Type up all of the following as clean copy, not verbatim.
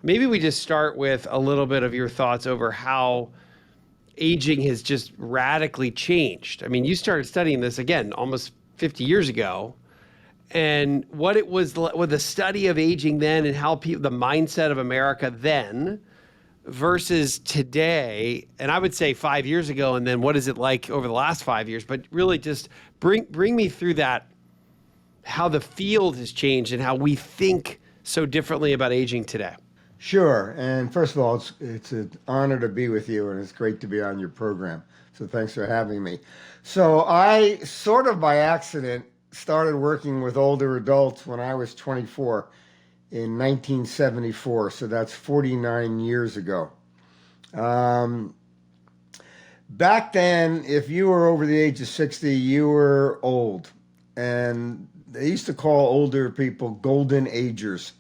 maybe we just start with a little bit of your thoughts over how aging has just radically changed. I mean, you started studying this again almost 50 years ago, and what it was with the study of aging then and how people, the mindset of America then versus today, and I would say 5 years ago, and then what is it like over the last 5 years? But really, just bring me through that, how the field has changed and how we think so differently about aging today. Sure. And first of all, it's an honor to be with you, and it's great to be on your program. So thanks for having me. So I sort of by accident started working with older adults when I was 24 in 1974. So that's 49 years ago. Um, Back then, if you were over the age of 60, you were old. And they used to call older people golden agers.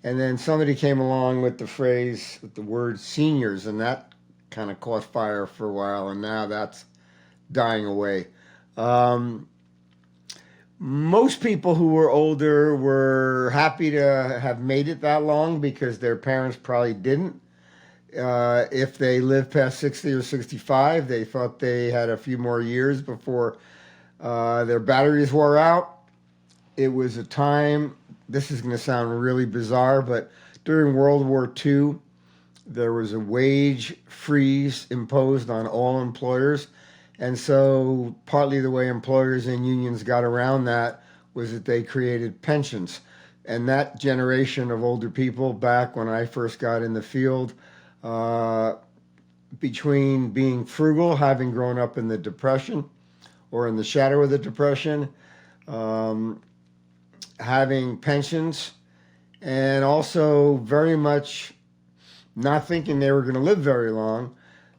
And then somebody came along with the phrase, with the word seniors, and that kind of caught fire for a while, and now that's dying away. Um, Most people who were older were happy to have made it that long because their parents probably didn't. If they lived past 60 or 65, they thought they had a few more years before their batteries wore out. It was a time, this is going to sound really bizarre, but during World War II, there was a wage freeze imposed on all employers. And so, partly the way employers and unions got around that was that they created pensions. And that generation of older people, back when I first got in the field, uh, between being frugal, having grown up in the Depression or in the shadow of the Depression, um, having pensions, and also very much not thinking they were going to live very long,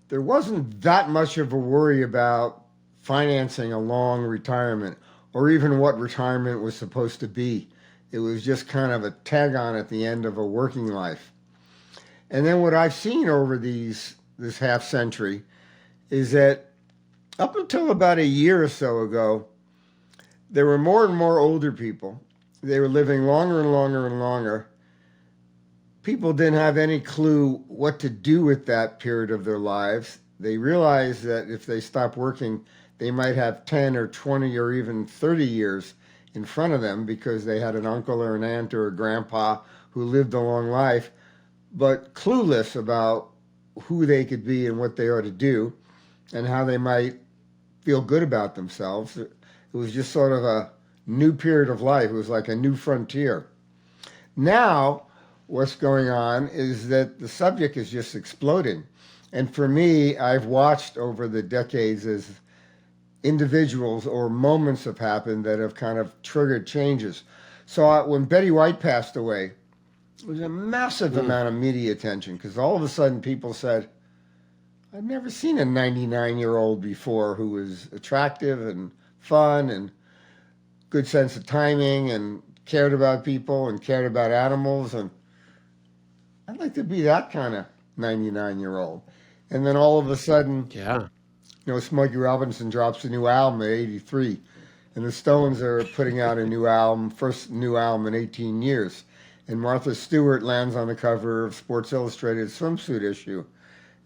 there wasn't that much of a worry about financing a long retirement or even what retirement was supposed to be. It was just kind of a tag on at the end of a working life. And then what I've seen over this half century is that up until about a year or so ago, there were more and more older people. They were living longer and longer and longer. People didn't have any clue what to do with that period of their lives. They realized that if they stopped working, they might have 10 or 20 or even 30 years in front of them because they had an uncle or an aunt or a grandpa who lived a long life, but clueless about who they could be and what they ought to do and how they might feel good about themselves. It was just sort of a new period of life. It was like a new frontier. Now, what's going on is that the subject is just exploding. And for me, I've watched over the decades as individuals or moments have happened that have kind of triggered changes. So when Betty White passed away, it was a massive amount of media attention because all of a sudden people said, I've never seen a 99-year-old before who was attractive and fun and good sense of timing and cared about people and cared about animals. And I'd like to be that kind of 99-year-old. And then all of a sudden, Yeah. Smokey Robinson drops a new album at 83. And the Stones are putting out a new album, first new album in 18 years. And Martha Stewart lands on the cover of Sports Illustrated swimsuit issue.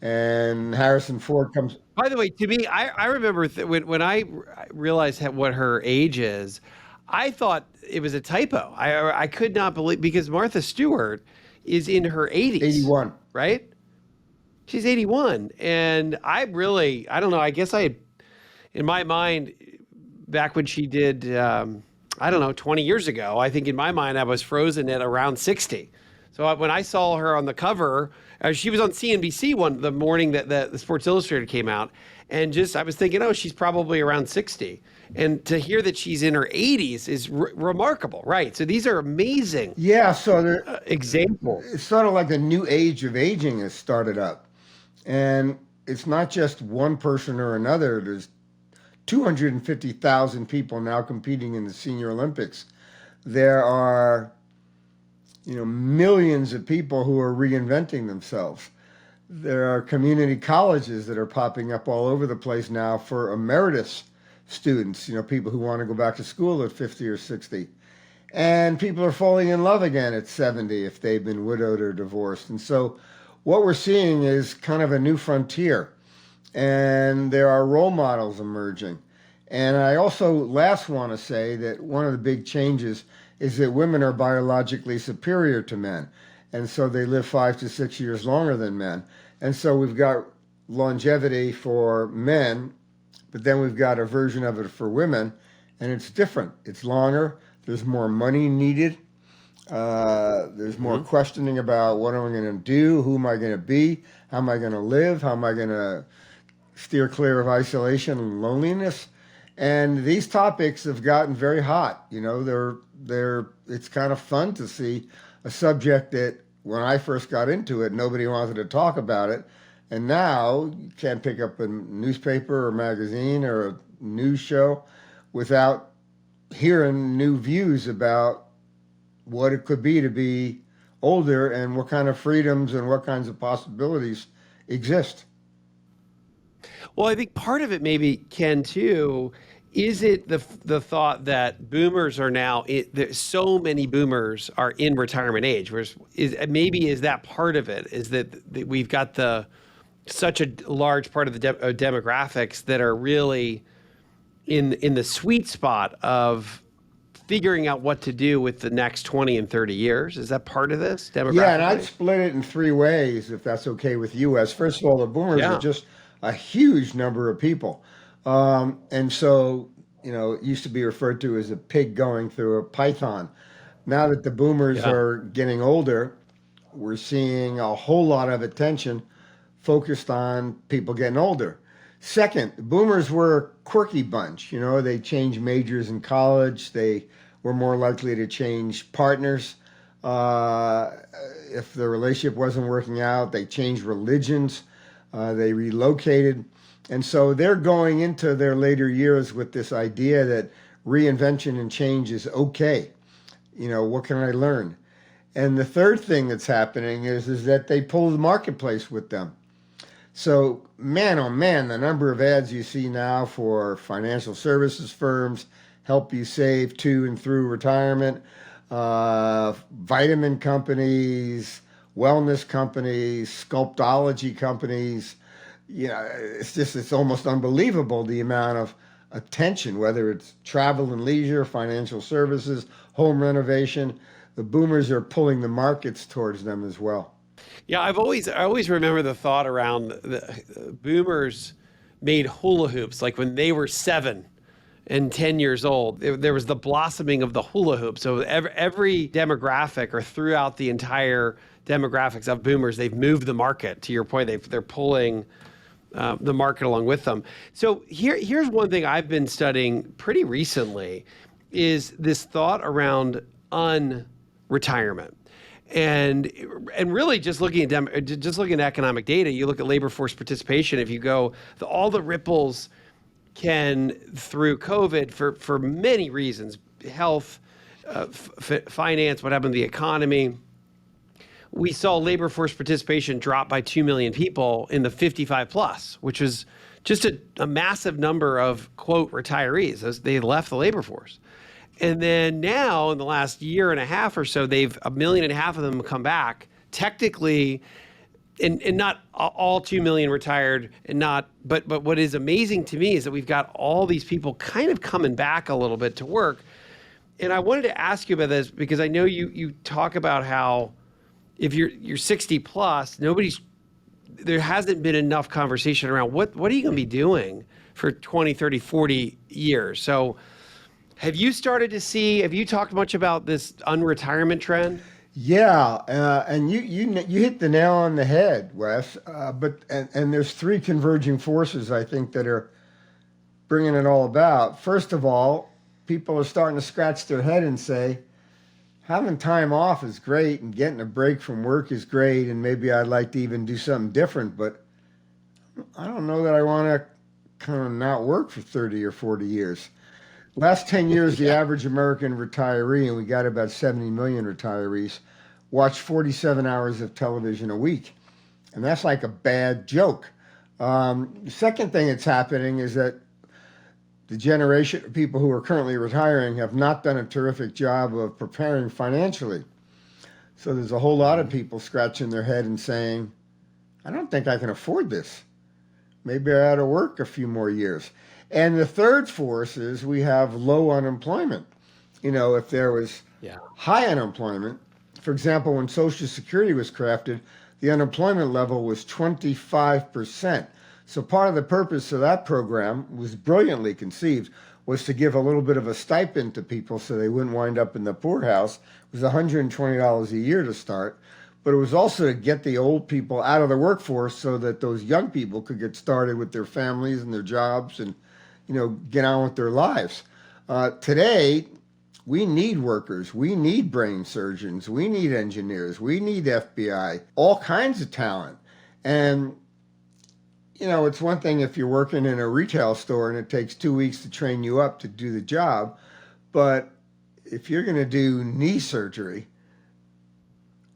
And Harrison Ford comes. By the way, to me, I remember when I realized what her age is, I thought it was a typo. I could not believe, because Martha Stewart is in her 80s, 81. right? She's 81. And I don't know, I guess I had, in my mind, back when she did, I don't know, 20 years ago, I think in my mind I was frozen at around 60. So when I saw her on the cover, she was on CNBC the morning that the Sports Illustrated came out, and just I was thinking, oh, she's probably around 60. And to hear that she's in her 80s is remarkable, right? So these are amazing Yeah, so examples. it's sort of like a new age of aging has started up. And it's not just one person or another. There's 250,000 people now competing in the Senior Olympics. There are, millions of people who are reinventing themselves. There are community colleges that are popping up all over the place now for emeritus students, people who want to go back to school at 50 or 60. And people are falling in love again at 70 if they've been widowed or divorced. And so what we're seeing is kind of a new frontier. And there are role models emerging. And I also last want to say that one of the big changes is that women are biologically superior to men. And so they live 5 to 6 years longer than men. And so we've got longevity for men, but then we've got a version of it for women, and it's different. It's longer. There's more money needed. There's more Hmm. questioning about what am I going to do? Who am I going to be? How am I going to live? How am I going to steer clear of isolation and loneliness? And these topics have gotten very hot. You know, it's kind of fun to see a subject that when I first got into it, nobody wanted to talk about it. And now you can't pick up a newspaper or magazine or a news show without hearing new views about what it could be to be older and what kind of freedoms and what kinds of possibilities exist. Well, I think part of it maybe, Ken, too, is it the thought that boomers are now there's so many boomers are in retirement age, whereas is that part of it? Is that we've got the such a large part of the demographics that are really in the sweet spot of figuring out what to do with the next 20 and 30 years. Is that part of this Yeah, and I'd demographically? split it in three ways, if that's okay with you. As first of all, the boomers are Yeah. just a huge number of people. And so, it used to be referred to as a pig going through a python. Now that the boomers Yeah. are getting older, we're seeing a whole lot of attention focused on people getting older. Second, boomers were a quirky bunch. They changed majors in college. They were more likely to change partners. Uh, if the relationship wasn't working out, they changed religions. They relocated. And so they're going into their later years with this idea that reinvention and change is okay. What can I learn? And the third thing that's happening is that they pull the marketplace with them. So, man, oh man, the number of ads you see now for financial services firms help you save to and through retirement, vitamin companies, wellness companies, sculptology companies. It's almost unbelievable the amount of attention, whether it's travel and leisure, financial services, home renovation. The boomers are pulling the markets towards them as well. Yeah, I always remember the thought around the boomers made hula hoops like when they were 7 and 10 years old. There was the blossoming of the hula hoop. So every demographic or throughout the entire demographics of boomers, they've moved the market. To your point, they're pulling the market along with them. So here's one thing I've been studying pretty recently is this thought around unretirement. And and really just looking at just looking at economic data, you look at labor force participation. If you go all the ripples can through COVID for many reasons, health, finance, what happened to the economy, we saw labor force participation drop by 2 million people in the 55 plus, which was just a massive number of quote retirees as they left the labor force. And then now in the last year and a half or so, they've 1.5 million of them come back. Technically, and not all 2 million retired and not, but what is amazing to me is that we've got all these people kind of coming back a little bit to work. And I wanted to ask you about this because I know you talk about how if you're 60 plus, there hasn't been enough conversation around what are you going to be doing for 20, 30, 40 years. So have you talked much about this unretirement trend? Yeah, and you hit the nail on the head, Wes. But there's three converging forces I think that are bringing it all about. First of all, people are starting to scratch their head and say, having time off is great, and getting a break from work is great, and maybe I'd like to even do something different, but I don't know that I want to kind of not work for 30 or 40 years. Last 10 years, the Yeah. average American retiree, and we got about 70 million retirees, watch 47 hours of television a week. And that's like a bad joke. The second thing that's happening is that the generation of people who are currently retiring have not done a terrific job of preparing financially. So there's a whole lot of people scratching their head and saying, I don't think I can afford this. Maybe I ought to work a few more years. And the third force is we have low unemployment. If there was Yeah. high unemployment, for example, when Social Security was crafted, the unemployment level was 25%. So part of the purpose of that program was brilliantly conceived, was to give a little bit of a stipend to people so they wouldn't wind up in the poorhouse. It was $120 a year to start, but it was also to get the old people out of the workforce so that those young people could get started with their families and their jobs and, get on with their lives. Today, we need workers. We need brain surgeons. We need engineers. We need FBI, all kinds of talent. And, it's one thing if you're working in a retail store and it takes 2 weeks to train you up to do the job. But if you're going to do knee surgery,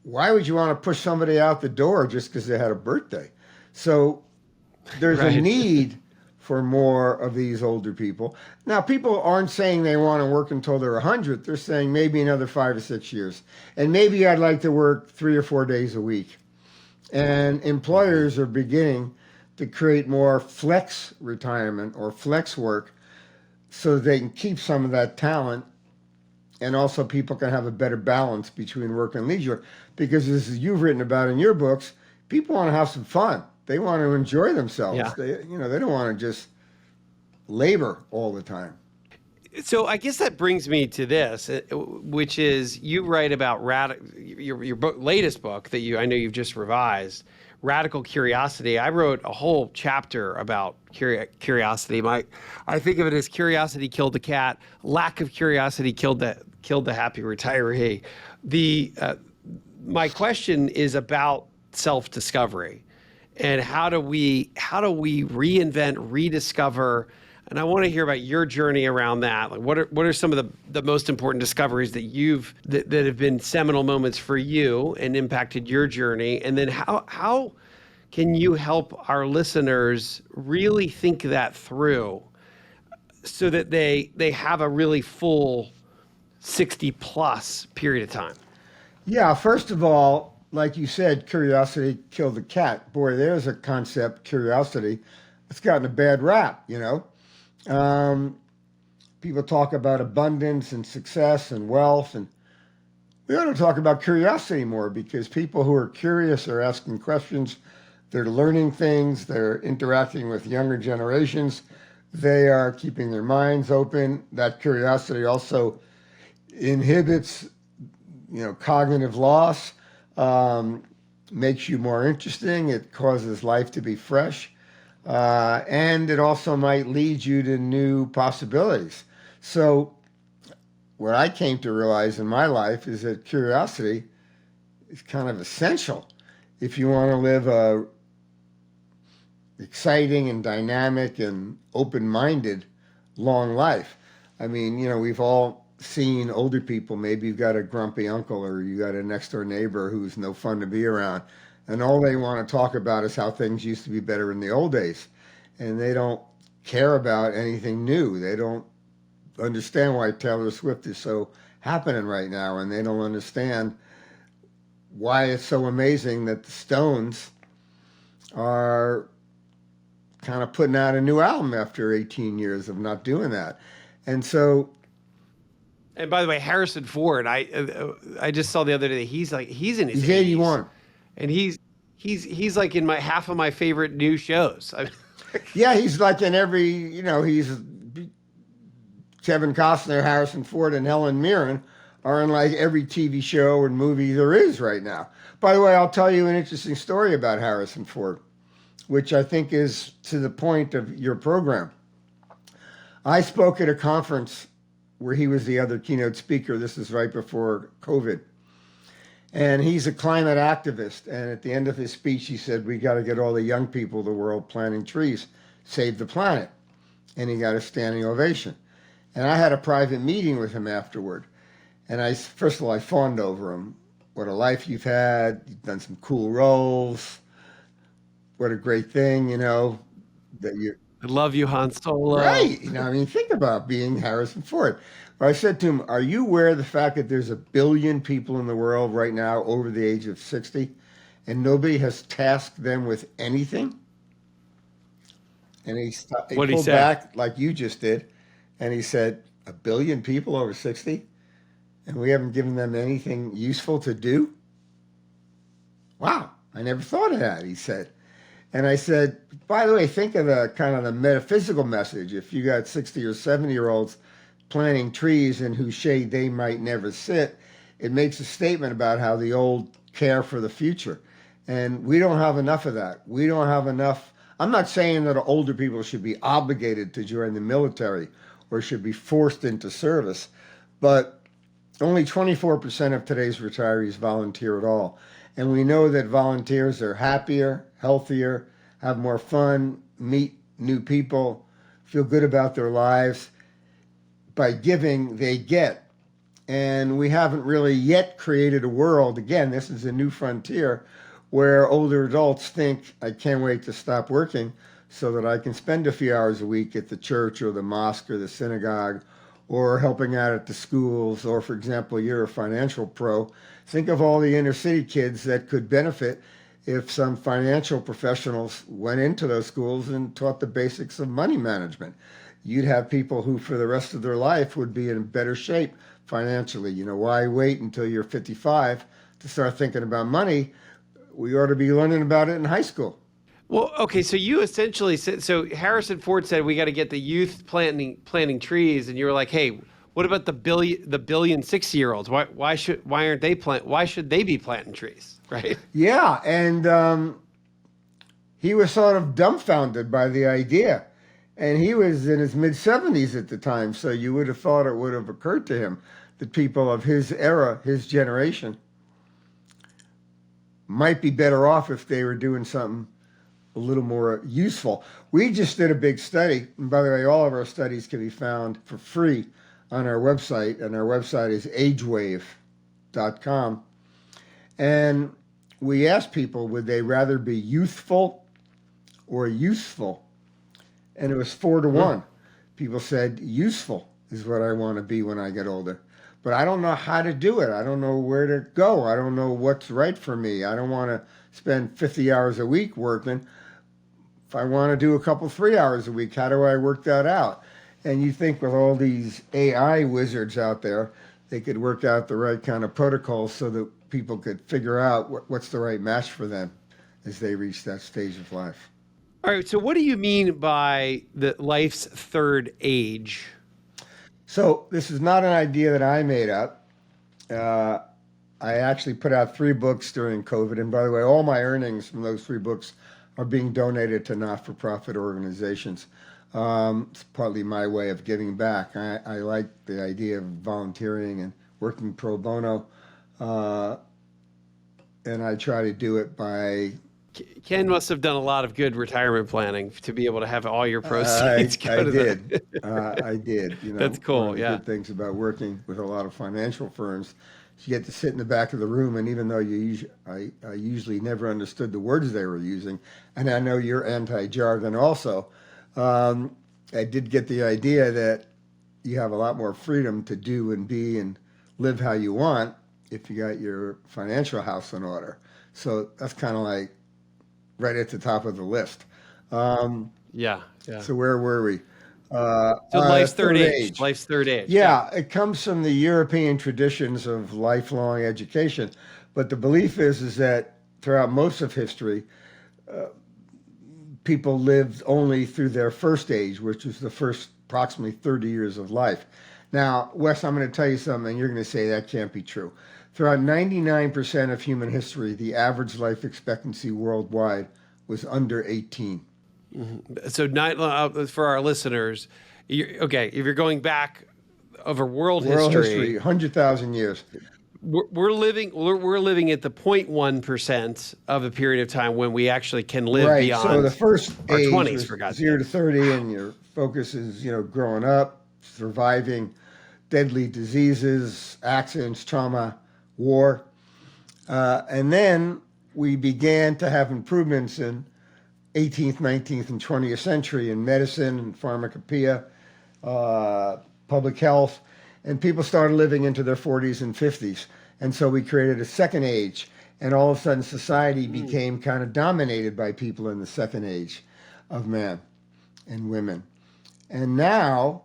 why would you want to push somebody out the door just because they had a birthday? So there's a Right. need for more of these older people. Now, people aren't saying they want to work until they're 100. They're saying maybe another 5 or 6 years. And maybe I'd like to work 3 or 4 days a week. And employers are beginning to create more flex retirement or flex work so they can keep some of that talent, and also people can have a better balance between work and leisure. Because as you've written about in your books, people want to have some fun. They want to enjoy themselves. Yeah. They don't want to just labor all the time. So I guess that brings me to this, which is you write about your book, latest book that I know you've just revised, Radical Curiosity. I wrote a whole chapter about curiosity. I think of it as curiosity killed the cat, lack of curiosity killed the happy retiree. My question is about self-discovery, and how do we reinvent, rediscover. And I want to hear about your journey around that. Like, what are some of the most important discoveries that have been seminal moments for you and impacted your journey? And then how can you help our listeners really think that through so that they have a really full 60 plus period of time? Yeah, first of all, like you said, curiosity killed the cat. Boy, there's a concept, curiosity, it's gotten a bad rap. People talk about abundance and success and wealth, and we ought to talk about curiosity more, because people who are curious are asking questions, they're learning things, they're interacting with younger generations, they are keeping their minds open. That curiosity also inhibits, cognitive loss, makes you more interesting, it causes life to be fresh. And it also might lead you to new possibilities. So, what I came to realize in my life is that curiosity is kind of essential if you want to live a exciting and dynamic and open-minded long life. I mean, we've all seen older people. Maybe you've got a grumpy uncle or you got a next-door neighbor who's no fun to be around. And all they want to talk about is how things used to be better in the old days. And they don't care about anything new. They don't understand why Taylor Swift is so happening right now. And they don't understand why it's so amazing that the Stones are kind of putting out a new album after 18 years of not doing that. And so... And by the way, Harrison Ford, I just saw the other day, he's in his He's 80s. 81. And he's like in half of my favorite new shows. Yeah, he's like in every, he's Kevin Costner, Harrison Ford, and Helen Mirren are in like every TV show and movie there is right now. By the way, I'll tell you an interesting story about Harrison Ford, which I think is to the point of your program. I spoke at a conference where he was the other keynote speaker. This is right before COVID. And he's a climate activist. And at the end of his speech, he said, we got to get all the young people of the world planting trees, save the planet. And he got a standing ovation. And I had a private meeting with him afterward. And first of all, I fawned over him. What a life you've had. You've done some cool roles. What a great thing, that you... I love you, Han Solo. Right. I mean, think about being Harrison Ford. I said to him, are you aware of the fact that there's 1 billion people in the world right now over the age of 60 and nobody has tasked them with anything? And he What'd he pulled say? back like you just did. And he said, 1 billion people over 60 and we haven't given them anything useful to do? Wow. I never thought of that, he said. And I said, by the way, think of the kind of the metaphysical message. If you got 60 or 70-year-olds planting trees in whose shade they might never sit, it makes a statement about how the old care for the future. And we don't have enough of that. We don't have enough. I'm not saying that older people should be obligated to join the military or should be forced into service, but only 24% of today's retirees volunteer at all. And we know that volunteers are happier, healthier, have more fun, meet new people, feel good about their lives. By giving, they get. And we haven't really yet created a world, again, this is a new frontier, where older adults think, I can't wait to stop working so that I can spend a few hours a week at the church or the mosque or the synagogue or helping out at the schools, or for example, you're a financial pro. Think of all the inner city kids that could benefit if some financial professionals went into those schools and taught the basics of money management. You'd have people who for the rest of their life would be in better shape financially. Why wait until you're 55 to start thinking about money? We ought to be learning about it in high school. Well, okay, so you essentially said, so Harrison Ford said we got to get the youth planting trees, and you were like, hey, what about the billion 60-year-olds? Why should they be planting trees, right? Yeah, and he was sort of dumbfounded by the idea. And he was in his mid 70s at the time, so you would have thought it would have occurred to him that people of his era, his generation, might be better off if they were doing something a little more useful. We just did a big study, and by the way, all of our studies can be found for free on our website, and our website is agewave.com. And we asked people, would they rather be youthful or useful? And it was 4-1. People said, useful is what I want to be when I get older. But I don't know how to do it. I don't know where to go. I don't know what's right for me. I don't want to spend 50 hours a week working. If I want to do a couple, 3 hours a week, how do I work that out? And you think with all these AI wizards out there, they could work out the right kind of protocols so that people could figure out what's the right match for them as they reach that stage of life. All right, so what do you mean by the life's third age? So this is not an idea that I made up. I actually put out 3 books during COVID. And by the way, all my earnings from those 3 books are being donated to not-for-profit organizations. It's partly my way of giving back. I like the idea of volunteering and working pro bono. And I try to do it by... Ken must have done a lot of good retirement planning to be able to have all your I, proceeds go I to did. I did. That's cool. One of the Yeah. good things about working with a lot of financial firms is you get to sit in the back of the room, and even though I usually never understood the words they were using, and I know you're anti-jargon also, I did get the idea that you have a lot more freedom to do and be and live how you want if you got your financial house in order. So that's kind of like right at the top of the list. Yeah. So where were we? So life's third age. age. Life's third age. Yeah, it comes from the European traditions of lifelong education, but the belief is that throughout most of history, people lived only through their first age, which is the first approximately 30 years of life. Now, Wes, I'm going to tell you something, and you're going to say that can't be true. Throughout 99% of human history, the average life expectancy worldwide was under 18. So for our listeners, okay, if you're going back over world history, 100,000 years. we're living at the 0.1% of a period of time when we actually can live Right. beyond So the first our age 20s, was for God's 0 to 30, and your focus is, growing up, surviving deadly diseases, accidents, trauma, war. And then we began to have improvements in 18th, 19th, and 20th century in medicine and pharmacopoeia, public health, and people started living into their 40s and 50s. And so we created a second age, and all of a sudden society became kind of dominated by people in the second age of man and women. And now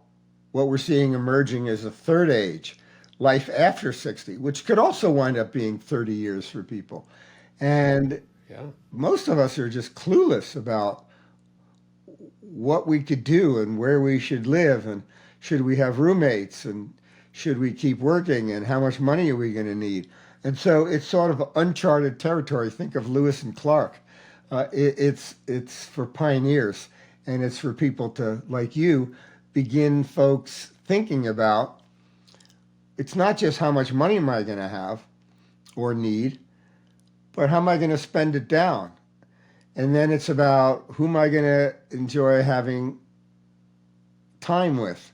what we're seeing emerging is a third age, life after 60, which could also wind up being 30 years for people. And Yeah. most of us are just clueless about what we could do and where we should live, and should we have roommates, and should we keep working, and how much money are we going to need. And so it's sort of uncharted territory. Think of Lewis and Clark. It's for pioneers, and it's for people to, like you, begin folks thinking about, it's not just how much money am I going to have or need, but how am I going to spend it down? And then it's about who am I going to enjoy having time with?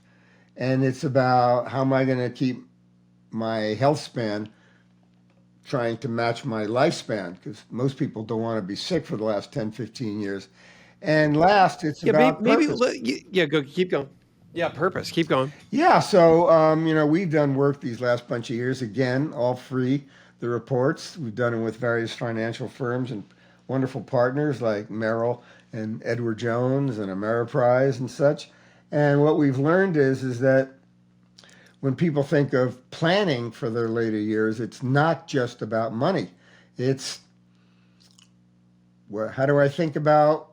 And it's about how am I going to keep my health span trying to match my lifespan, because most people don't want to be sick for the last 10, 15 years. And last, it's Yeah, about maybe purpose. yeah, go keep going. Yeah, purpose. Keep going. Yeah, so we've done work these last bunch of years, again, all free, the reports. We've done it with various financial firms and wonderful partners like Merrill and Edward Jones and Ameriprise and such. And what we've learned is that when people think of planning for their later years, it's not just about money. It's, well, how do I think about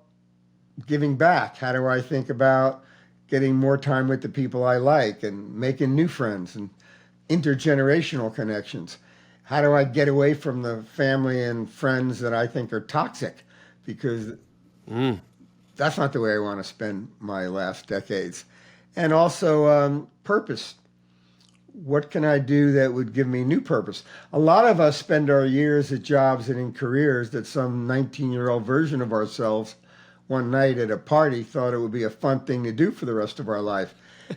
giving back? How do I think about getting more time with the people I like and making new friends and intergenerational connections? How do I get away from the family and friends that I think are toxic? Because that's not the way I want to spend my last decades. And also purpose. What can I do that would give me new purpose? A lot of us spend our years at jobs and in careers that some 19-year-old version of ourselves one night at a party thought it would be a fun thing to do for the rest of our life.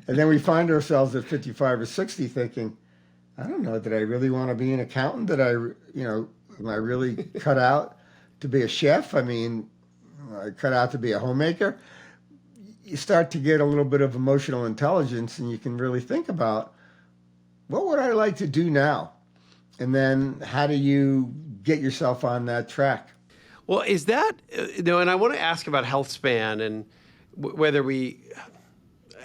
And then we find ourselves at 55 or 60 thinking, I don't know, did I really want to be an accountant? Am I really cut out to be a chef? I mean, I cut out to be a homemaker. You start to get a little bit of emotional intelligence, and you can really think about, what would I like to do now? And then how do you get yourself on that track? Well, is that, and I want to ask about health span and whether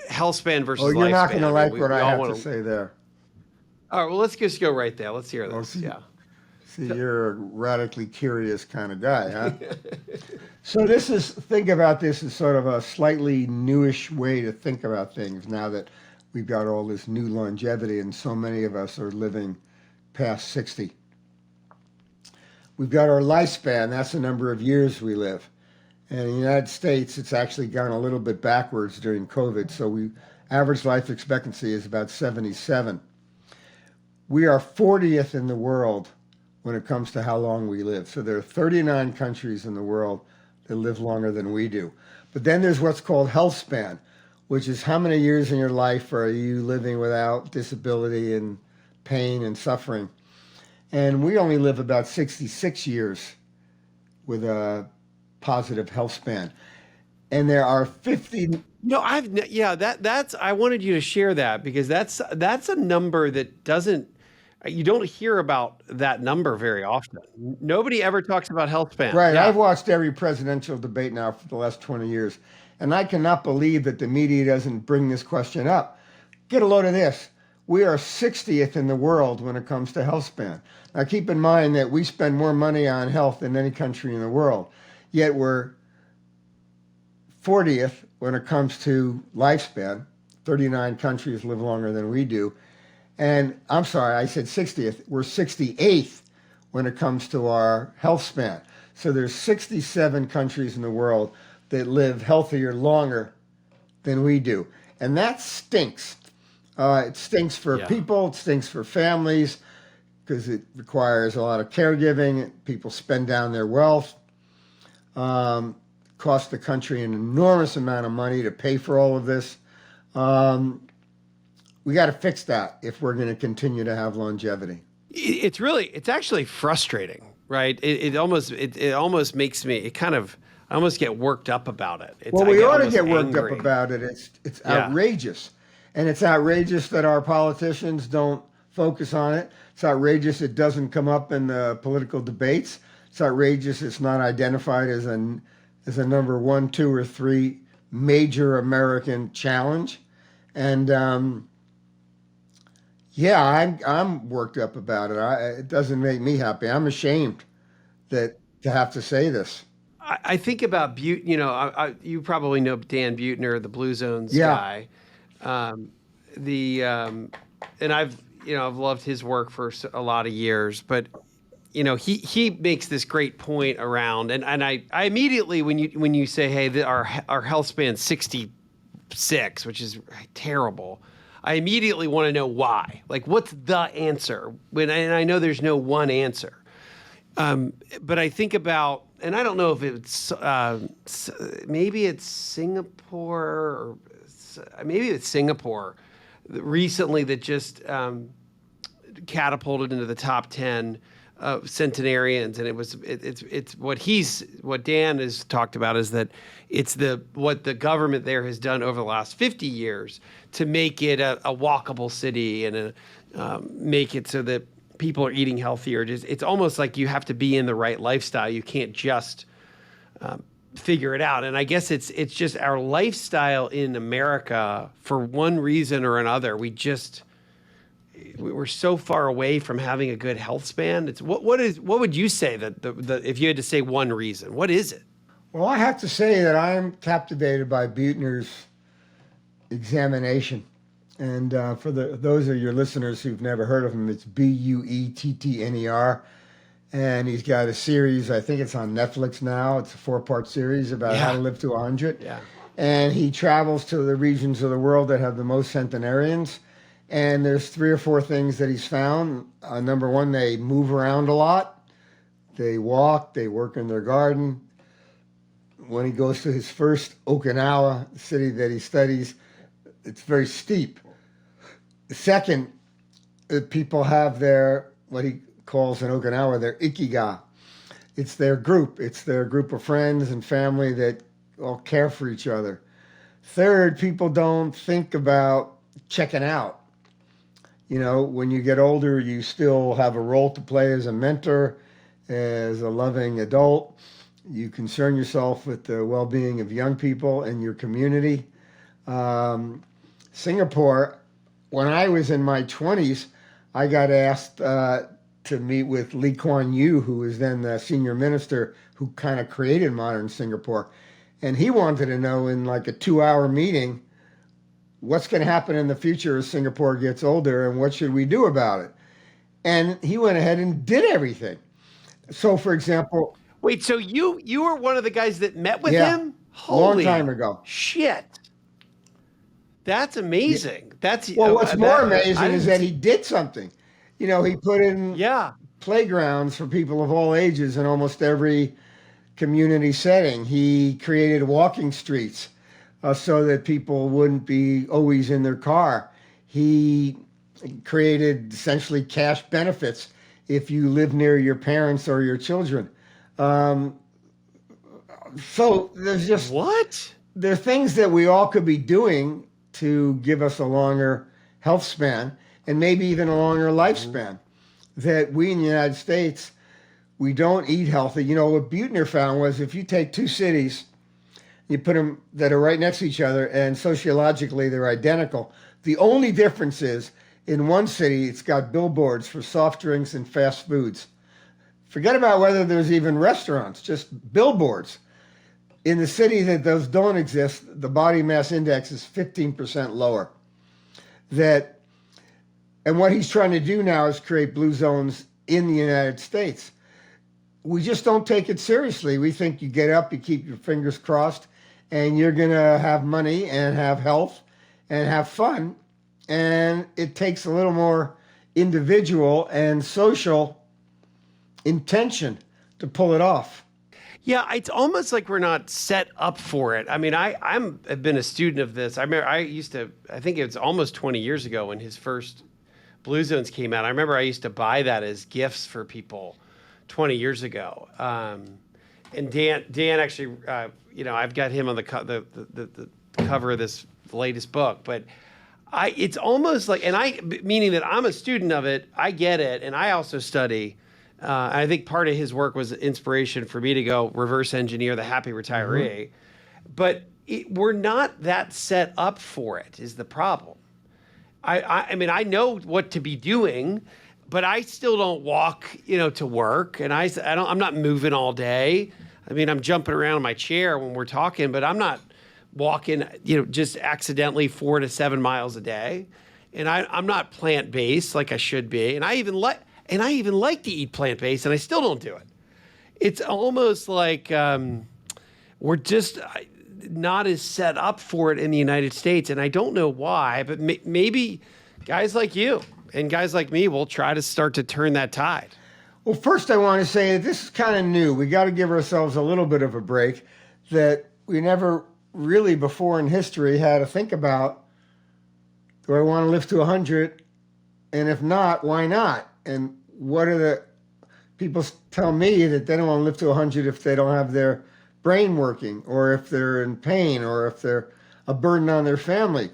health span versus Oh, lifespan. you're not going to like what we I all have wanna- to say there. All right, well, let's just go right there. Let's hear this. see. Yeah. See, you're a radically curious kind of guy, huh? So think about this as sort of a slightly newish way to think about things now that we've got all this new longevity and so many of us are living past 60. We've got our lifespan, that's the number of years we live. And in the United States, it's actually gone a little bit backwards during COVID. So average life expectancy is about 77. We are 40th in the world when it comes to how long we live. So there are 39 countries in the world that live longer than we do. But then there's what's called health span, which is how many years in your life are you living without disability and pain and suffering. And we only live about 66 years with a positive health span. And there are 50. No, that's I wanted you to share that because that's a number that you don't hear about that number very often. Nobody ever talks about health span. Right. Yeah. I've watched every presidential debate now for the last 20 years, and I cannot believe that the media doesn't bring this question up. Get a load of this. We are 60th in the world when it comes to health span. Now, keep in mind that we spend more money on health than any country in the world, yet we're 40th when it comes to lifespan. 39 countries live longer than we do. And I'm sorry, I said 60th. We're 68th when it comes to our health span. So there's 67 countries in the world that live healthier longer than we do. And that stinks. It stinks for people, it stinks for families, because it requires a lot of caregiving. People spend down their wealth. Cost the country an enormous amount of money to pay for all of this. We got to fix that if we're going to continue to have longevity. It's actually frustrating, right? It almost makes me, I I almost get worked up about it. Well, I we get ought to almost get worked up angry. about it. It's Yeah. outrageous, and it's outrageous that our politicians don't focus on it. It's outrageous it doesn't come up in the political debates. It's outrageous it's not identified as a number one, two, or three major American challenge. And yeah, I'm worked up about it. It doesn't make me happy. I'm ashamed that to have to say this. I think about you probably know Dan Buettner, the Blue Zones Yeah, guy. Um, the and I've loved his work for a lot of years, but he makes this great point around, and I immediately when you say, hey, our health span's 66, which is terrible. I immediately want to know why. Like, what's the answer? And I know there's no one answer. But I think about, and I don't know if it's maybe it's Singapore or maybe it's Singapore recently that just catapulted into the top 10 centenarians, and it's what Dan has talked about is that it's what the government there has done over the last 50 years to make it a walkable city and make it so that people are eating healthier. It's almost like you have to be in the right lifestyle. You can't just figure it out. And I guess it's just our lifestyle in America, for one reason or another, we're so far away from having a good health span. What would you say that if you had to say one reason, what is it? well, I have to say that I'm captivated by Buettner's examination. And for those of your listeners who've never heard of him, it's Buettner. And he's got a series, I think it's on Netflix now. It's a 4-part series about how Yeah. to live to 100. Yeah. And he travels to the regions of the world that have the most centenarians. And there's 3 or 4 things that he's found. Number one, they move around a lot. They walk, they work in their garden. When he goes to his first Okinawa, the city that he studies, it's very steep. Second, people have what he calls in Okinawa, their ikiga. It's their group. It's their group of friends and family that all care for each other. Third, people don't think about checking out. When you get older, you still have a role to play as a mentor, as a loving adult. You concern yourself with the well-being of young people and your community. Singapore, when I was in my 20s, I got asked to meet with Lee Kuan Yew, who was then the senior minister who kind of created modern Singapore. And he wanted to know in like a 2-hour meeting, what's going to happen in the future as Singapore gets older and what should we do about it? And he went ahead and did everything. So, for example, Wait, so you were one of the guys that met with yeah, him? long time Holy ago. shit. That's Yeah. amazing. That's Well, what's more I amazing is didn't that he did something. He put in yeah. playgrounds for people of all ages in almost every community setting. He created walking streets so that people wouldn't be always in their car. He created essentially cash benefits if you live near your parents or your children. Um, so What? there are things that we all could be doing to give us a longer health span and maybe even a longer lifespan. That we in the United States, we don't eat healthy. What Buettner found was if you take 2 cities, you put them that are right next to each other and sociologically they're identical. The only difference is in one city, it's got billboards for soft drinks and fast foods. Forget about whether there's even restaurants, just billboards. In the city that those don't exist, the body mass index is 15% lower. And what he's trying to do now is create blue zones in the United States. We just don't take it seriously. We think you get up, you keep your fingers crossed, and you're going to have money and have health and have fun. And it takes a little more individual and social intention to pull it off. Yeah, it's almost like we're not set up for it. I mean, I've been a student of this. I remember I think it was almost 20 years ago when his first Blue Zones came out. I remember I used to buy that as gifts for people 20 years ago. And Dan actually, I've got him on the cover of this latest book, but it's almost like, meaning that I'm a student of it, I get it, and I also study. I think part of his work was inspiration for me to go reverse engineer the happy retiree, but we're not that set up for it is the problem. I mean, I know what to be doing, but I still don't walk, to work, and I'm not moving all day. I mean, I'm jumping around in my chair when we're talking, but I'm not walking, just accidentally 4 to 7 miles a day. And I'm not plant-based like I should be. And I even like to eat plant-based, and I still don't do it. It's almost like we're just not as set up for it in the United States. And I don't know why, but maybe guys like you and guys like me will try to start to turn that tide. Well, first I want to say that this is kind of new. We got to give ourselves a little bit of a break that we never really before in history had to think about, do I want to live to 100? And if not, why not? And what are the people tell me that they don't want to live to 100 if they don't have their brain working, or if they're in pain, or if they're a burden on their family.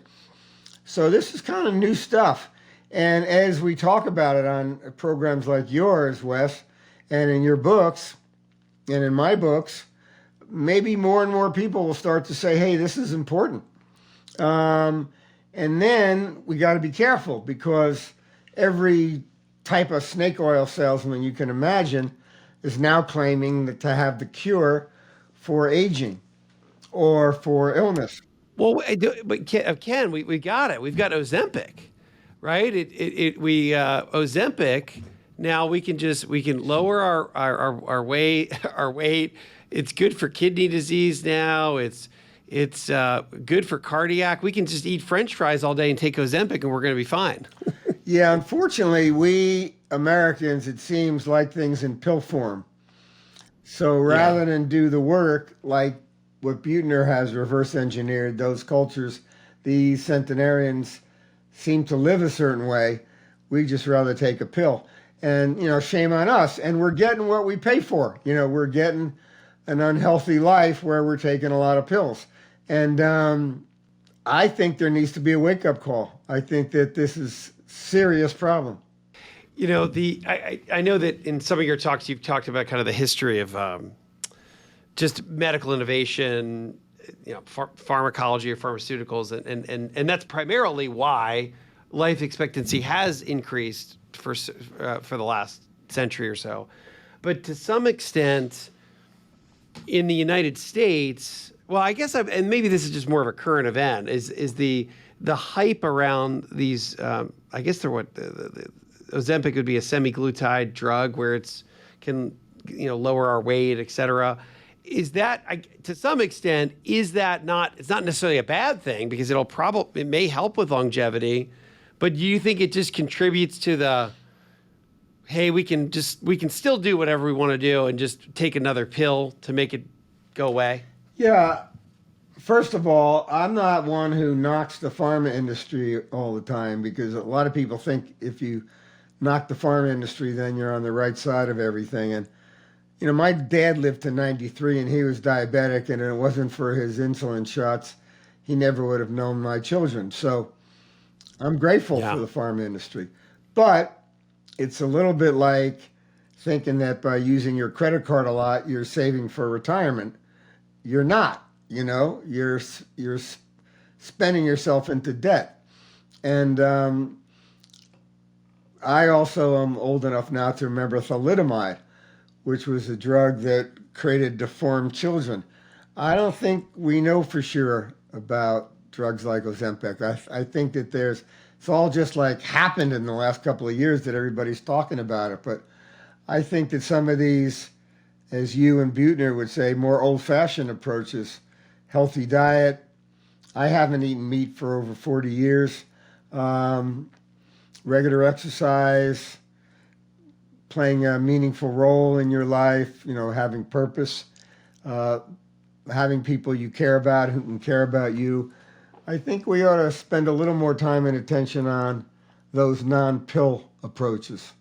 So this is kind of new stuff. And as we talk about it on programs like yours, Wes, and in your books, and in my books, maybe more and more people will start to say, hey, this is important. And then we got to be careful, because every type of snake oil salesman you can imagine is now claiming that to have the cure for aging or for illness. Well, but Ken, we got it. We've got Ozempic, right? Ozempic. Now we can lower our weight. It's good for kidney disease now. It's good for cardiac. We can just eat French fries all day and take Ozempic, and we're going to be fine. Yeah, unfortunately, we Americans, it seems, like things in pill form. So rather than do the work like what Buettner has reverse engineered those cultures, these centenarians seem to live a certain way. We just rather take a pill. And, shame on us. And we're getting what we pay for. We're getting an unhealthy life where we're taking a lot of pills. And I think there needs to be a wake-up call. I think that this is a serious problem. I know that in some of your talks, you've talked about kind of the history of just medical innovation, pharmacology or pharmaceuticals. And that's primarily why life expectancy has increased for the last century or so. But to some extent, in the United States, well, I guess, and maybe this is just more of a current event, is the hype around these, I guess they're the Ozempic would be a semaglutide drug where it's can lower our weight, et cetera. Is that to some extent, is that not, it's not necessarily a bad thing, because it may help with longevity, but do you think it just contributes to the, hey, we can still do whatever we want to do and just take another pill to make it go away? Yeah. First of all, I'm not one who knocks the pharma industry all the time, because a lot of people think if you knock the pharma industry, then you're on the right side of everything. And, my dad lived to 93 and he was diabetic, and it wasn't for his insulin shots, he never would have known my children. So I'm grateful for the pharma industry. But it's a little bit like thinking that by using your credit card a lot, you're saving for retirement. You're not. You're spending yourself into debt. And I also am old enough now to remember thalidomide, which was a drug that created deformed children. I don't think we know for sure about drugs like Ozempic. I think that it's all just like happened in the last couple of years that everybody's talking about it. But I think that some of these, as you and Buettner would say, more old-fashioned approaches, healthy diet. I haven't eaten meat for over 40 years. Regular exercise, playing a meaningful role in your life, having purpose, having people you care about who can care about you. I think we ought to spend a little more time and attention on those non-pill approaches.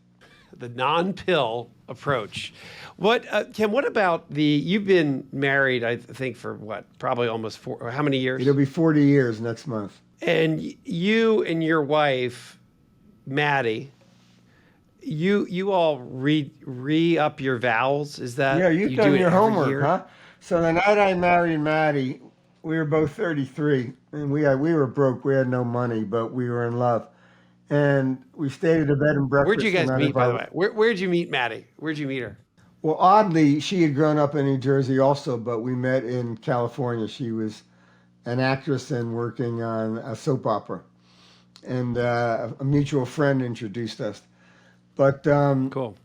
the non-pill approach. What, Ken? What about you've been married, I think, for what? Probably almost four. How many years? It'll be 40 years next month. And you and your wife, Maddie, you all re up your vows. Is that Yeah, you've you done do it your every homework, year? huh? So the night I married Maddie, we were both 33, and we were broke. We had no money, but we were in love. And we stayed at a bed and Where'd you breakfast no guys matter meet, if by I. the way? Where'd you meet Maddie? Where'd you meet her? Well, oddly, she had grown up in New Jersey also, but we met in California. She was an actress and working on a soap opera, and a mutual friend introduced us. But Cool.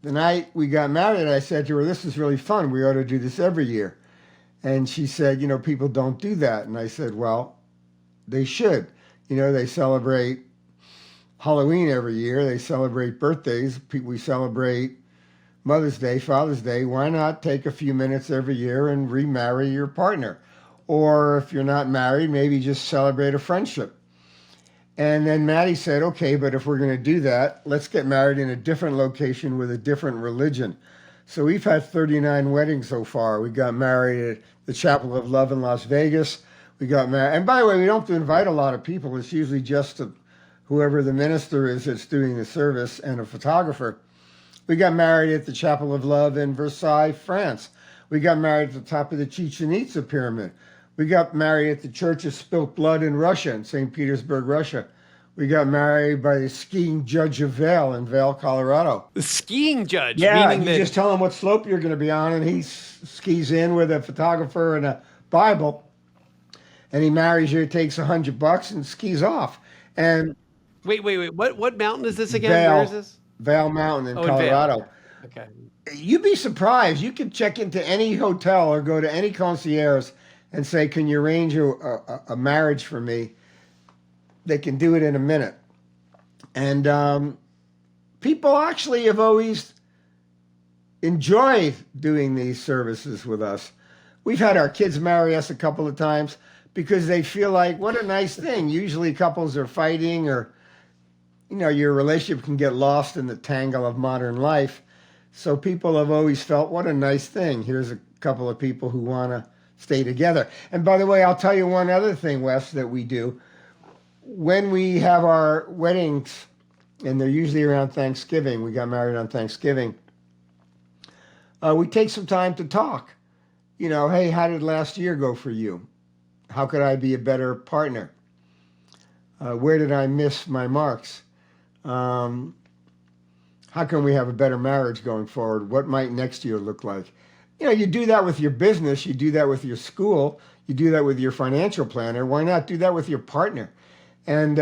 the night we got married, I said to her, "This is really fun. We ought to do this every year." And she said, people don't do that. And I said, well, they should. They celebrate Halloween every year. They celebrate birthdays. We celebrate Mother's Day, Father's Day. Why not take a few minutes every year and remarry your partner? Or if you're not married, maybe just celebrate a friendship. And then Maddie said, okay, but if we're going to do that, let's get married in a different location with a different religion. So we've had 39 weddings so far. We got married at the Chapel of Love in Las Vegas. We got married. And by the way, we don't invite a lot of people. It's usually just whoever the minister is that's doing the service and a photographer. We got married at the Chapel of Love in Versailles, France. We got married at the top of the Chichen Itza pyramid. We got married at the Church of Spilt Blood in Russia, in St. Petersburg, Russia. We got married by the skiing judge of Vail in Vail, Colorado. The skiing judge, Yeah, meaning you that just tell him what slope you're going to be on, and he skis in with a photographer and a Bible, and he marries you, takes $100 and skis off. And wait. What mountain is this again? Where is Vail, this? Vail Mountain in Oh, in Vail. Colorado. Okay. You'd be surprised. You could check into any hotel or go to any concierge and say, can you arrange a marriage for me? They can do it in a minute. And people actually have always enjoyed doing these services with us. We've had our kids marry us a couple of times because they feel like, what a nice thing. Usually couples are fighting, or, your relationship can get lost in the tangle of modern life. So people have always felt, what a nice thing. Here's a couple of people who want to stay together. And by the way, I'll tell you one other thing, Wes, that we do. When we have our weddings, and they're usually around Thanksgiving, we got married on Thanksgiving, we take some time to talk. Hey, how did last year go for you? How could I be a better partner? Where did I miss my marks? How can we have a better marriage going forward? What might next year look like? You do that with your business. You do that with your school. You do that with your financial planner. Why not do that with your partner? And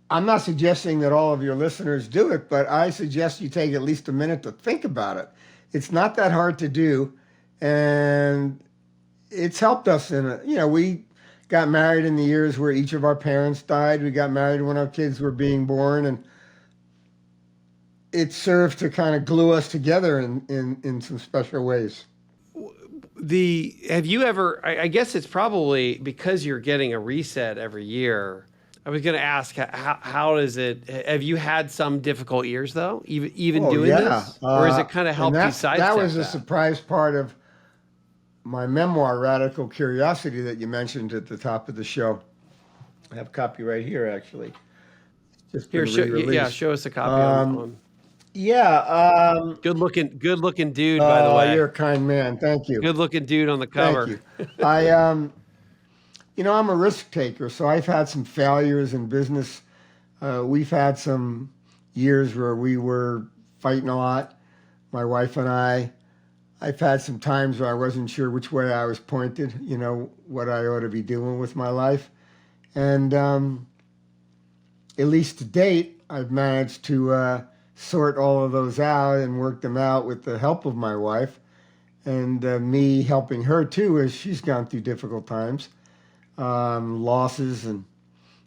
I'm not suggesting that all of your listeners do it, but I suggest you take at least a minute to think about it. It's not that hard to do, and it's helped us we got married in the years where each of our parents died. We got married when our kids were being born, and it served to kind of glue us together in some special ways. Have you ever, I guess it's probably because you're getting a reset every year. I was going to ask, how is it, have you had some difficult years though, even doing this? Or is it kind of helped you sidestep that? Was a surprise part of my memoir, Radical Curiosity, that you mentioned at the top of the show. I have a copy right here, actually. Just Here, show us a copy on. Yeah. Good looking dude, by the way. You're a kind man. Thank you. Good looking dude on the cover. Thank you. I'm a risk taker, so I've had some failures in business. We've had some years where we were fighting a lot, my wife and I. I've had some times where I wasn't sure which way I was pointed, what I ought to be doing with my life. And at least to date, I've managed to sort all of those out and work them out with the help of my wife, and me helping her too as she's gone through difficult times, losses and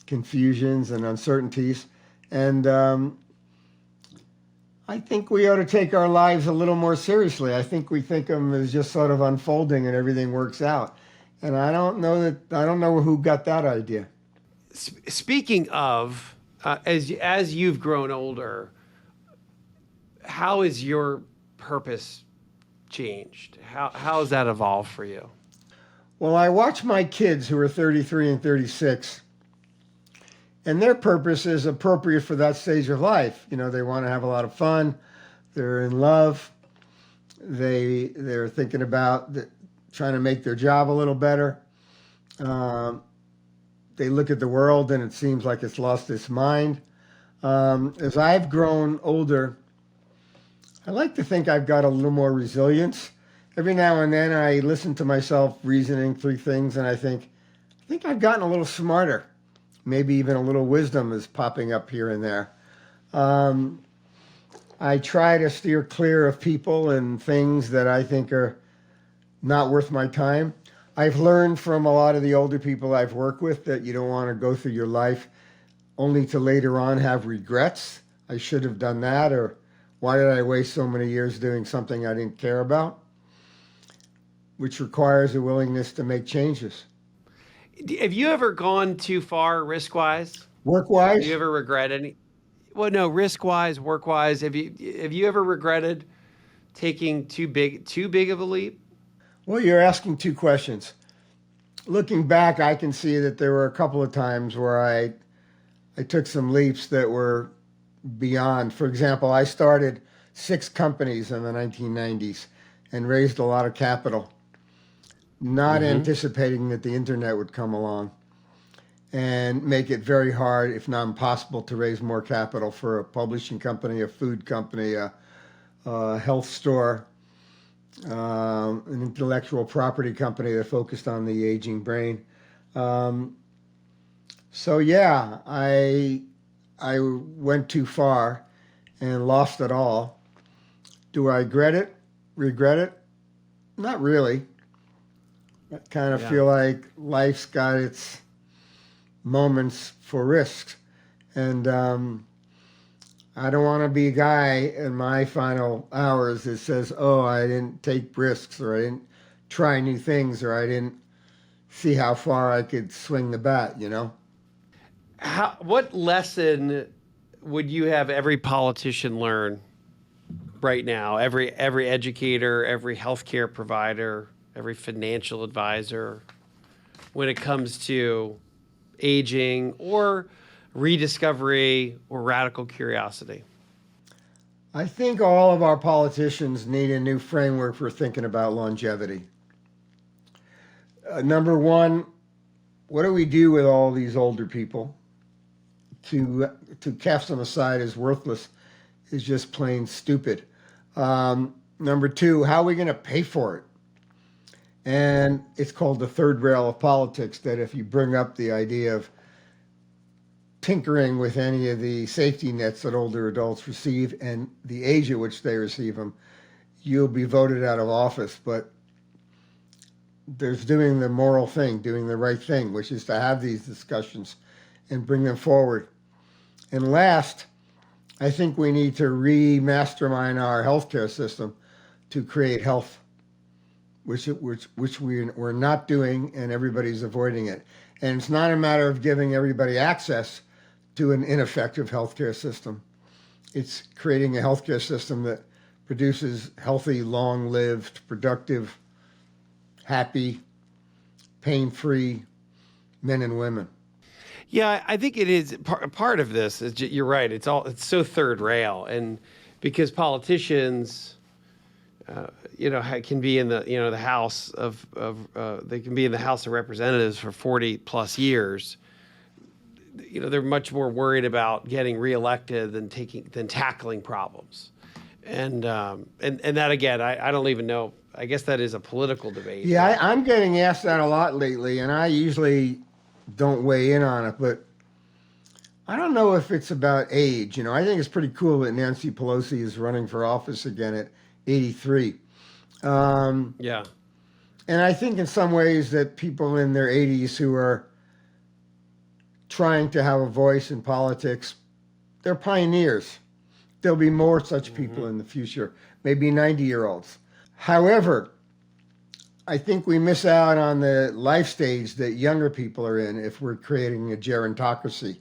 confusions and uncertainties. And I think we ought to take our lives a little more seriously. I think we think of them as just sort of unfolding and everything works out. And I don't know who got that idea. Speaking of As you've grown older, how has your purpose changed? How has that evolved for you? Well, I watch my kids who are 33 and 36, and their purpose is appropriate for that stage of life. You know, they want to have a lot of fun. They're in love. They're thinking about trying to make their job a little better. Um, they look at the world and it seems like it's lost its mind. As I've grown older, I like to think I've got a little more resilience. Every now and then I listen to myself reasoning through things and I think I've gotten a little smarter. Maybe even a little wisdom is popping up here and there. Um, I try to steer clear of people and things that I think are not worth my time. I've learned from a lot of the older people I've worked with that you don't want to go through your life only to later on have regrets. I should have done that, or why did I waste so many years doing something I didn't care about, which requires a willingness to make changes. Have you ever gone too far risk wise? Work Do you wise, ever regret any? Well, no, risk wise, work wise. Have you ever regretted taking too big of a leap? well, you're asking two questions. Looking back, I can see that there were a couple of times where I took some leaps that were beyond. For example, I started six companies in the 1990s and raised a lot of capital, not Mm-hmm. anticipating that the internet would come along and make it very hard, if not impossible, to raise more capital for a publishing company, a food company, a health store, an intellectual property company that focused on the aging brain. Um, so yeah, I went too far and lost it all. Do I regret it? Regret it? Not really. I kind of Yeah. feel like life's got its moments for risks, and I don't want to be a guy in my final hours that says, "Oh, I didn't take risks, or I didn't try new things, or I didn't see how far I could swing the bat." You know. What lesson would you have every politician learn right now? Every educator, every healthcare provider, every financial advisor, when it comes to aging or rediscovery or radical curiosity? I think all of our politicians need a new framework for thinking about longevity. Number one, what do we do with all these older people? To cast them aside as worthless is just plain stupid. Number two, how are we going to pay for it? And it's called the third rail of politics, that if you bring up the idea of tinkering with any of the safety nets that older adults receive and the age at which they receive them, you'll be voted out of office. But there's doing the moral thing, doing the right thing, which is to have these discussions and bring them forward. And last, I think we need to remastermind our healthcare system to create health, which we're not doing, and everybody's avoiding it. And it's not a matter of giving everybody access to an ineffective healthcare system. It's creating a healthcare system that produces healthy, long-lived, productive, happy, pain-free men and women. Yeah, I think it is part of this. You're right. It's so third rail, and because politicians, can be in the House they can be in the House of Representatives for 40 plus years. They're much more worried about getting reelected than tackling problems, and that again, I don't even know. I guess that is a political debate, Yeah, but I'm getting asked that a lot lately, and I usually don't weigh in on it, but I don't know if it's about age. I think it's pretty cool that Nancy Pelosi is running for office again at 83. Um, yeah, and I think in some ways that people in their 80s who are trying to have a voice in politics, they're pioneers. There'll be more such people in the future, maybe 90-year-olds. However, I think we miss out on the life stage that younger people are in if we're creating a gerontocracy.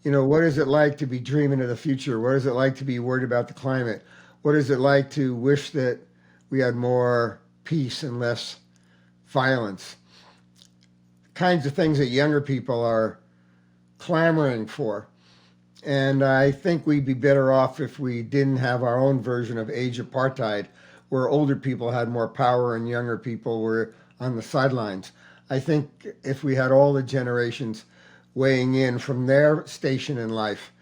What is it like to be dreaming of the future? What is it like to be worried about the climate? What is it like to wish that we had more peace and less violence? Kinds of things that younger people are clamoring for. And I think we'd be better off if we didn't have our own version of age apartheid, where older people had more power and younger people were on the sidelines. I think if we had all the generations weighing in from their station in life,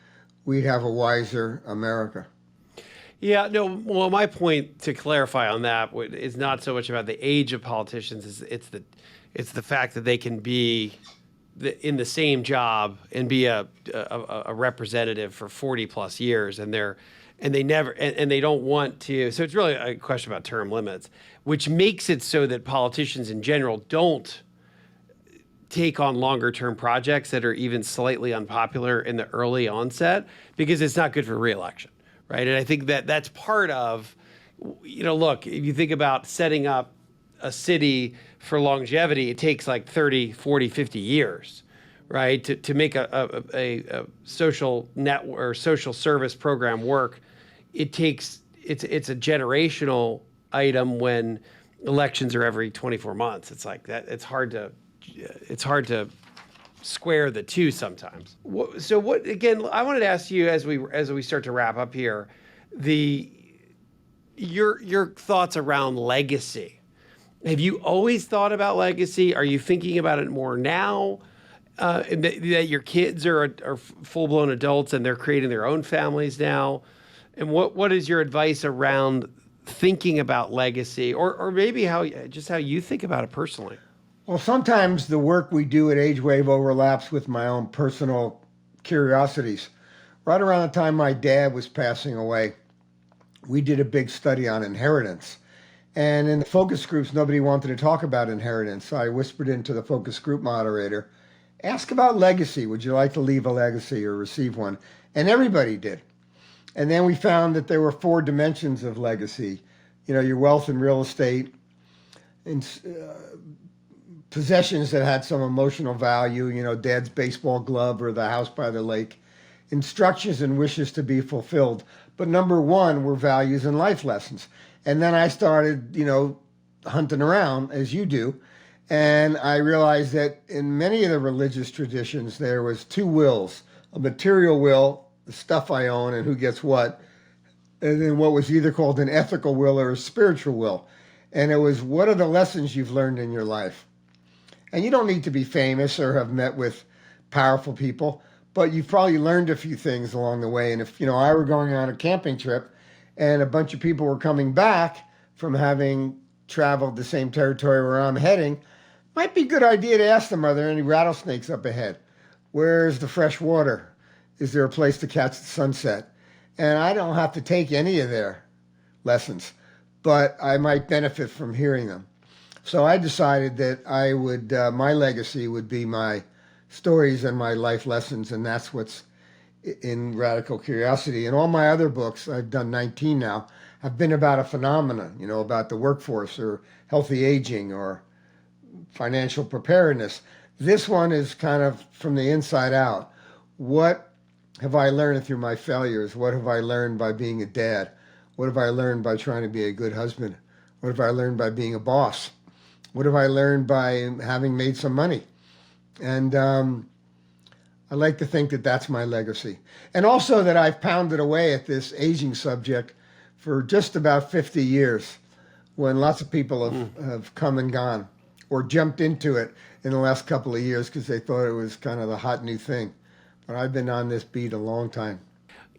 we'd have a wiser America. Yeah, no, well, my point to clarify on that is not so much about the age of politicians, it's the fact that they can be in the same job and be a representative for 40 plus years, and they never and they don't want to. So it's really a question about term limits, which makes it so that politicians in general don't take on longer term projects that are even slightly unpopular in the early onset, because it's not good for reelection, right? And I think that that's part of, look, if you think about setting up a city for longevity, it takes like 30, 40, 50 years, right? To make a social net or social service program work, it's a generational item when elections are every 24 months. It's like that. It's hard to square the two sometimes. So what, again, I wanted to ask you as we start to wrap up here, your thoughts around legacy. Have you always thought about legacy? Are you thinking about it more now that your kids are full-blown adults and they're creating their own families now? And what is your advice around thinking about legacy, or maybe how you think about it personally? Well, sometimes the work we do at AgeWave overlaps with my own personal curiosities. Right around the time my dad was passing away, we did a big study on inheritance. And in the focus groups, nobody wanted to talk about inheritance. So I whispered into the focus group moderator, ask about legacy. Would you like to leave a legacy or receive one? And everybody did. And then we found that there were 4 dimensions of legacy. Your wealth and real estate, and possessions that had some emotional value, dad's baseball glove or the house by the lake, instructions and wishes to be fulfilled. But number 1 were values and life lessons. And then I started, hunting around as you do. And I realized that in many of the religious traditions, there was 2 wills, a material will, the stuff I own and who gets what, and then what was either called an ethical will or a spiritual will. And it was, what are the lessons you've learned in your life? And you don't need to be famous or have met with powerful people, but you've probably learned a few things along the way. And if, I were going on a camping trip and a bunch of people were coming back from having traveled the same territory where I'm heading, might be a good idea to ask them, are there any rattlesnakes up ahead? Where's the fresh water? Is there a place to catch the sunset? And I don't have to take any of their lessons, but I might benefit from hearing them. So I decided that I would, my legacy would be my stories and my life lessons, and that's what's in Radical Curiosity. And all my other books, I've done 19 now, have been about a phenomenon, about the workforce or healthy aging or financial preparedness. This one is kind of from the inside out. What have I learned through my failures? What have I learned by being a dad? What have I learned by trying to be a good husband? What have I learned by being a boss? What have I learned by having made some money? And I like to think that that's my legacy. And also that I've pounded away at this aging subject for just about 50 years, when lots of people have come and gone or jumped into it in the last couple of years because they thought it was kind of the hot new thing. But I've been on this beat a long time.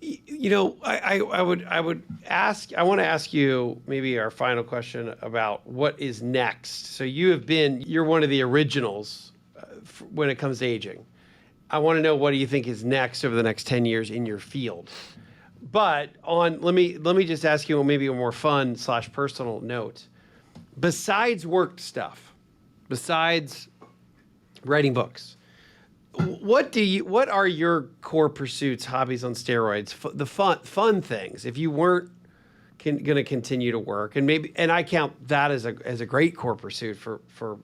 I want to ask you maybe our final question about what is next. So you're one of the originals when it comes to aging. I want to know, what do you think is next over the next 10 years in your field? But let me just ask you maybe a more fun / personal note. Besides work stuff, besides writing books, what are your core pursuits, hobbies on steroids, the fun things? If you weren't going to continue to work, and I count that as a great core pursuit for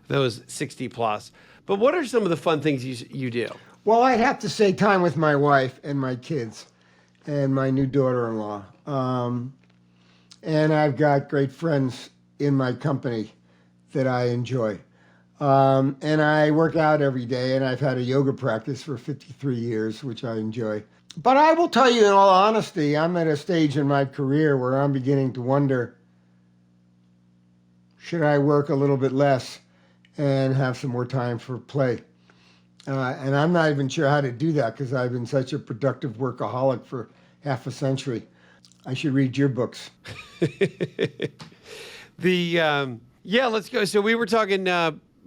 those 60 plus. But what are some of the fun things you do? Well, I'd have to say time with my wife and my kids and my new daughter-in-law. And I've got great friends in my company that I enjoy. And I work out every day, and I've had a yoga practice for 53 years, which I enjoy. But I will tell you in all honesty, I'm at a stage in my career where I'm beginning to wonder, should I work a little bit less and have some more time for play? And I'm not even sure how to do that because I've been such a productive workaholic for half a century. I should read your books. Yeah, let's go. So we were talking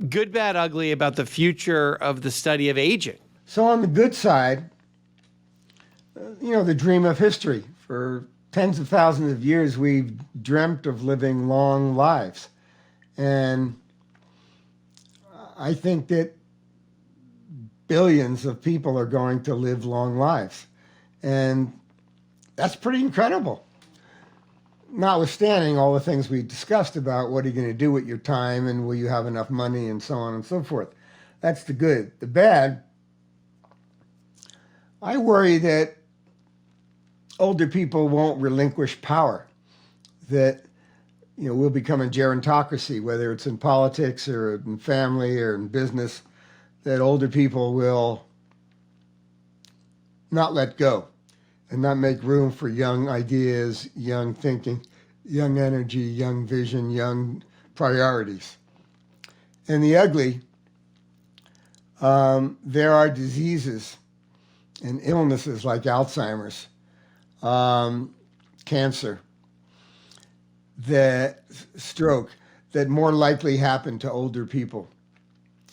good, bad, ugly about the future of the study of aging. So on the good side, the dream of history. For tens of thousands of years, we've dreamt of living long lives. And I think that billions of people are going to live long lives. And that's pretty incredible. Notwithstanding all the things we discussed about what are you going to do with your time and will you have enough money and so on and so forth. That's the good. The bad, I worry that older people won't relinquish power, that we'll become a gerontocracy, whether it's in politics or in family or in business, that older people will not let go and not make room for young ideas, young thinking, young energy, young vision, young priorities. And the ugly, there are diseases and illnesses like Alzheimer's, cancer, stroke, that more likely happen to older people.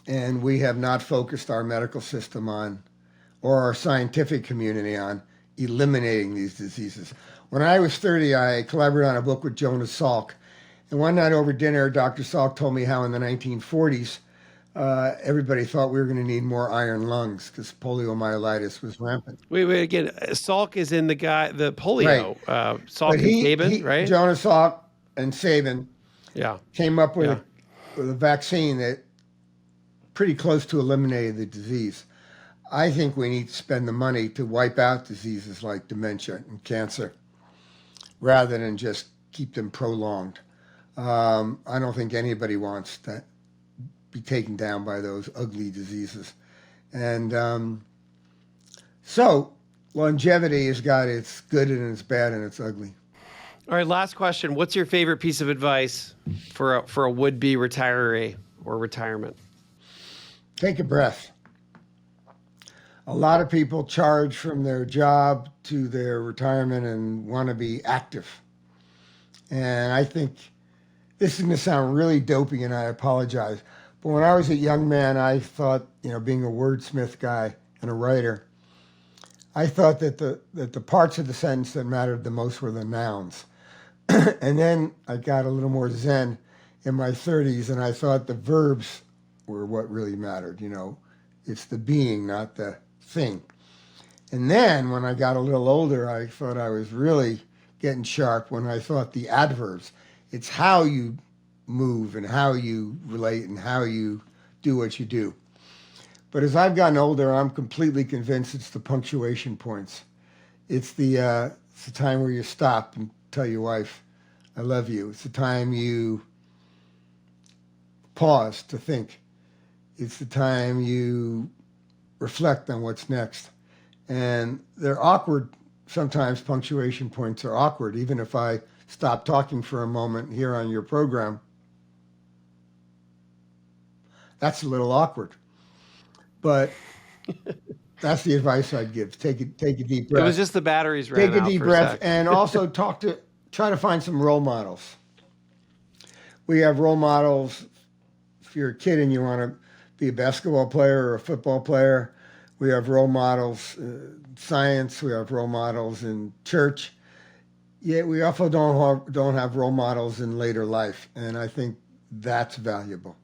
And we have not focused our medical system on, or our scientific community on, eliminating these diseases. When I was 30, I collaborated on a book with Jonas Salk. And one night over dinner, Dr. Salk told me how in the 1940s, everybody thought we were going to need more iron lungs because poliomyelitis was rampant. Wait, again, Salk is in the polio. Right. Salk and Sabin, right? Jonas Salk and Sabin came up with a vaccine that pretty close to eliminated the disease. I think we need to spend the money to wipe out diseases like dementia and cancer rather than just keep them prolonged. I don't think anybody wants to be taken down by those ugly diseases. And so longevity has got its good and its bad and its ugly. All right, last question. What's your favorite piece of advice for a would-be retiree or retirement? Take a breath. A lot of people charge from their job to their retirement and want to be active. And I think this is going to sound really dopey, and I apologize. But when I was a young man, I thought, being a wordsmith guy and a writer, I thought that the parts of the sentence that mattered the most were the nouns. And then I got a little more zen in my 30s, and I thought the verbs were what really mattered. It's the being, not the thing. And then when I got a little older, I thought I was really getting sharp when I thought the adverbs. It's how you move and how you relate and how you do what you do. But as I've gotten older, I'm completely convinced it's the punctuation points. It's the time where you stop and tell your wife, I love you. It's the time you pause to think. It's the time you reflect on what's next. And they're awkward. Sometimes punctuation points are awkward. Even if I stop talking for a moment here on your program, that's a little awkward. But that's the advice I'd give. Take a deep breath. It was just the batteries ran out. Take a deep breath and also try to find some role models. We have role models. If you're a kid and you want to be a basketball player or a football player, we have role models in science. We have role models in church. Yet we also don't have role models in later life, and I think that's valuable.